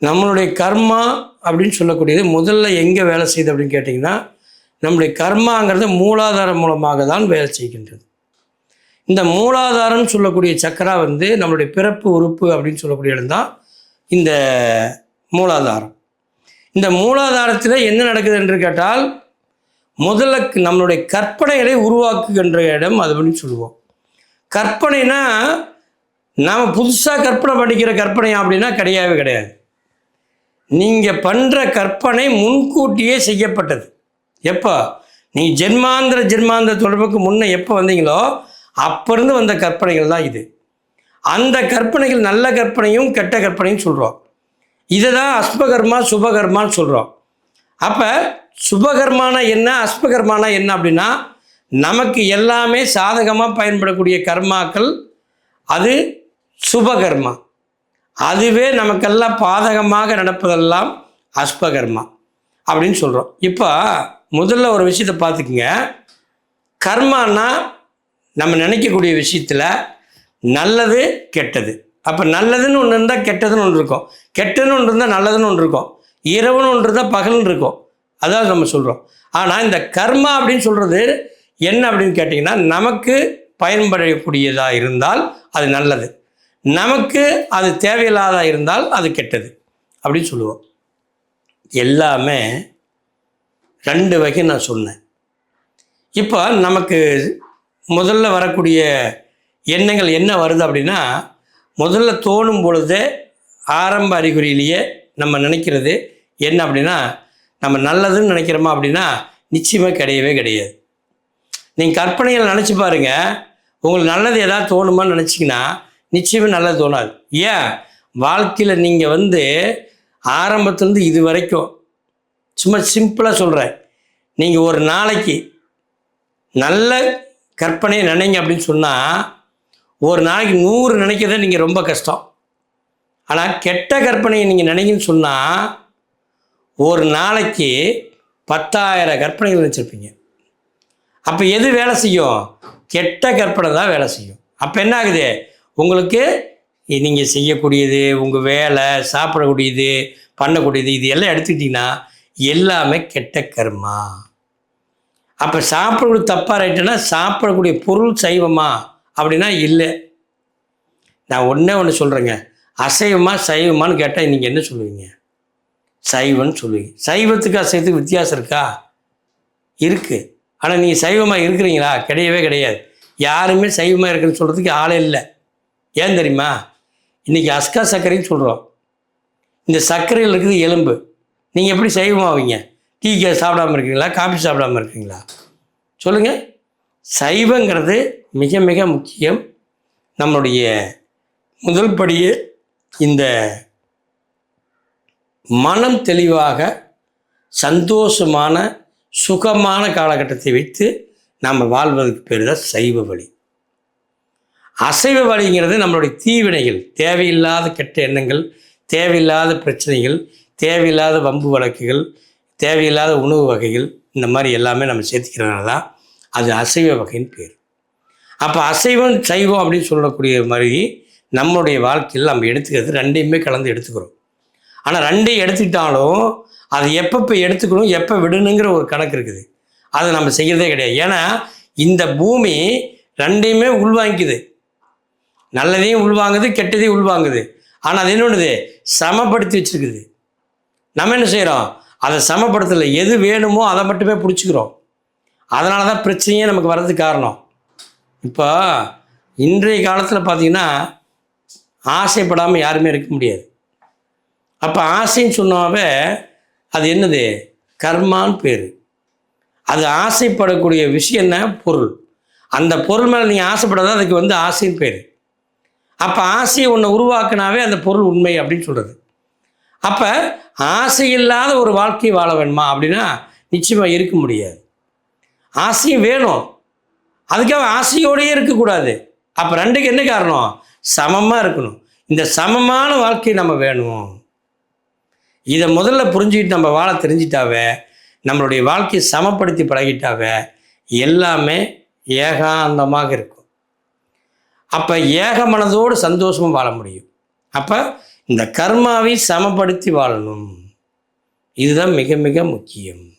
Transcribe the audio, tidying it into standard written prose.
நம்மளுடைய கர்மா அப்படின்னு சொல்லக்கூடியது முதல்ல எங்கே வேலை செய்யுது அப்படின்னு கேட்டிங்கன்னா, நம்முடைய கர்மாங்கிறது மூலாதாரம் மூலமாக தான் வேலை செய்கின்றது. இந்த மூலாதாரம்னு சொல்லக்கூடிய சக்கரா வந்து நம்மளுடைய பிறப்பு உறுப்பு அப்படின்னு சொல்லக்கூடிய இடம் தான் இந்த மூலாதாரம். இந்த மூலாதாரத்தில் என்ன நடக்குது என்று கேட்டால், முதல்ல நம்மளுடைய கற்பனைகளை உருவாக்குகின்ற இடம் அது அப்படின்னு சொல்லுவோம். கற்பனைனா நாம் புதுசாக கற்பனை பண்ணிக்கிற கற்பனை அப்படின்னா கிடையவே கிடையாது. நீங்கள் பண்ணுற கற்பனை முன்கூட்டியே செய்யப்பட்டது. எப்போ நீங்கள் ஜென்மாந்திர தொடர்புக்கு முன்னே எப்போ வந்தீங்களோ அப்போருந்து வந்த கற்பனைகள் தான் இது. அந்த கற்பனைகள் நல்ல கற்பனையும் கெட்ட கற்பனையும் சொல்கிறோம். இதை தான் அஸ்பகர்மா சுபகர்மான்னு சொல்கிறோம். அப்போ சுபகர்மானா என்ன, அஸ்பகர்மானா என்ன அப்படின்னா, நமக்கு எல்லாமே சாதகமாக பயன்படக்கூடிய கர்மாக்கள் அது சுபகர்மா. அதுவே நமக்கெல்லாம் பாதகமாக நடப்பதெல்லாம் அஸ்பகர்மா அப்படின்னு சொல்கிறோம். இப்போ முதல்ல ஒரு விஷயத்தை பார்த்துக்குங்க. கர்மானா நம்ம நினைக்கக்கூடிய விஷயத்தில் நல்லது கெட்டது. அப்போ நல்லதுன்னு ஒன்று இருந்தால் கெட்டதுன்னு ஒன்று இருக்கும், கெட்டதுன்னு ஒன்று இருந்தால் நல்லதுன்னு ஒன்று இருக்கும், இரவுன்னு ஒன்று இருந்தால் பகல்னு இருக்கும். அதாவது நம்ம சொல்கிறோம். ஆனால் இந்த கர்மா அப்படின்னு சொல்கிறது என்ன அப்படின்னு கேட்டிங்கன்னா, நமக்கு பயன்படக்கூடியதாக இருந்தால் அது நல்லது, நமக்கு அது தேவையில்லாத இருந்தால் அது கெட்டது அப்படின்னு சொல்லுவோம். எல்லாமே ரெண்டு வகை நான் சொன்னேன். இப்போ நமக்கு முதல்ல வரக்கூடிய எண்ணங்கள் என்ன வருது அப்படின்னா, முதல்ல தோணும் பொழுதே ஆரம்ப அறிகுறியிலேயே நம்ம நினைக்கிறது என்ன அப்படின்னா, நம்ம நல்லதுன்னு நினைக்கிறோமா அப்படின்னா நிச்சயமாக கிடையவே கிடையாது. நீங்கள் கற்பனைகள் நினச்சி பாருங்கள், உங்களுக்கு நல்லது எதாவது தோணுமான்னு நினச்சிங்கன்னா நிச்சயமாக நல்லது தோணாது. ஏன், வாழ்க்கையில் நீங்கள் வந்து ஆரம்பத்துலேருந்து இது வரைக்கும் சும்மா சிம்பிளாக சொல்கிறேன், நீங்கள் ஒரு நாளைக்கு நல்ல கற்பனையை நினைங்க அப்படின்னு சொன்னால் ஒரு நாளைக்கு 100 நினைக்கிறத நீங்கள் ரொம்ப கஷ்டம். ஆனால் கெட்ட கற்பனையை நீங்கள் நினைங்கன்னு சொன்னால் ஒரு நாளைக்கு 10,000 கற்பனைகள் நினச்சிருப்பீங்க. அப்போ எது வேலை செய்யும்? கெட்ட கற்பனை தான் வேலை செய்யும். அப்போ என்ன ஆகுது, உங்களுக்கு நீங்கள் செய்யக்கூடியது, உங்கள் வேலை, சாப்பிடக்கூடியது, பண்ணக்கூடியது, இது எல்லாம் எடுத்துக்கிட்டிங்கன்னா எல்லாமே கெட்ட கர்மா. அப்போ சாப்பிடக்கூடிய தப்பாக ரைட்டுன்னா சாப்பிடக்கூடிய பொருள் சைவமா அப்படின்னா இல்லை. நான் ஒன்று சொல்கிறேங்க, அசைவமா சைவமானு கேட்டால் நீங்கள் என்ன சொல்லுவீங்க? சைவம்னு சொல்லுவீங்க. சைவத்துக்கு அசைவத்துக்கு வித்தியாசம் இருக்கா? இருக்குது. ஆனால் நீங்கள் சைவமாக இருக்கிறீங்களா? கிடையவே கிடையாது. யாருமே சைவமாக இருக்குன்னு சொல்கிறதுக்கு ஆளே இல்லை. ஏன் தெரியுமா? இன்றைக்கி அஸ்கா சர்க்கரைன்னு சொல்கிறோம். இந்த சர்க்கரையில் இருக்குது எலும்பு. நீங்கள் எப்படி சைவமாவீங்க? டீ சாப்பிடாமல் இருக்கீங்களா? காஃபி சாப்பிடாமல் இருக்கீங்களா? சொல்லுங்கள். சைவங்கிறது மிக மிக முக்கியம். நம்மளுடைய முதல் படியே இந்த மனம் தெளிவாக சந்தோஷமான சுகமான காலகட்டத்தை வைத்து நாம் வாழ்வதற்கு பேர் தான் சைவ வழி. அசைவ வழிங்கிறது நம்மளுடைய தீவினைகள், தேவையில்லாத கெட்ட எண்ணங்கள், தேவையில்லாத பிரச்சனைகள், தேவையில்லாத வம்பு வழக்குகள், தேவையில்லாத உணவு வகைகள், இந்த மாதிரி எல்லாமே நம்ம சேர்த்துக்கிறதுனால தான் அது அசைவ வகைன்னு பேர். அப்போ அசைவம் சைவம் அப்படின்னு சொல்லக்கூடிய மாதிரி நம்மளுடைய வாழ்க்கையில் நம்ம எடுத்துக்கிறது ரெண்டையுமே கலந்து எடுத்துக்கிறோம். ஆனால் ரெண்டையும் எடுத்துக்கிட்டாலும் அது எப்போ எடுத்துக்கணும், எப்போ விடணுங்கிற ஒரு கணக்கு இருக்குது. அதை நம்ம செய்கிறதே கிடையாது. ஏன்னா இந்த பூமி ரெண்டையுமே உள்வாங்கிக்குது. நல்லதையும் உள்வாங்குது, கெட்டதையும் உள்வாங்குது. ஆனால் அது என்னொன்னுது, சமப்படுத்தி வச்சுருக்குது. நம்ம என்ன செய்கிறோம்? அதை சமப்படுத்தலை. எது வேணுமோ அதை மட்டுமே பிடிச்சிக்கிறோம். அதனால தான் பிரச்சனையே நமக்கு வர்றதுக்கு காரணம். இப்போ இன்றைய காலத்தில் பார்த்திங்கன்னா ஆசைப்படாமல் யாருமே இருக்க முடியாது. அப்போ ஆசைன்னு சொன்னாவே அது என்னது? கர்மான்னு பேர். அது ஆசைப்படக்கூடிய விஷயம் என்ன? பொருள். அந்த பொருள் மேலே நீங்கள் ஆசைப்படாத அதுக்கு வந்து ஆசைன்னு பேர். அப்போ ஆசையை ஒன்று உருவாக்குனாவே அந்த பொருள் உண்மை அப்படின்னு சொல்கிறது. அப்போ ஆசை இல்லாத ஒரு வாழ்க்கையை வாழ வேணுமா அப்படின்னா நிச்சயமாக இருக்க முடியாது. ஆசையும் வேணும், அதுக்காக ஆசையோடையே இருக்கக்கூடாது. அப்போ ரெண்டுக்கு என்ன காரணம்? சமமாக இருக்கணும். இந்த சமமான வாழ்க்கை நம்ம வேணும். இதை முதல்ல புரிஞ்சுக்கிட்டு நம்ம வாழ தெரிஞ்சிட்டாவே, நம்மளுடைய வாழ்க்கையை சமப்படுத்தி பழகிட்டாவே எல்லாமே ஏகாந்தமாக இருக்கும். அப்போ ஏக மனதோடு சந்தோஷமாக வாழ முடியும். அப்போ இந்த கர்மாவை சமப்படுத்தி வாழணும். இதுதான் மிக மிக முக்கியம்.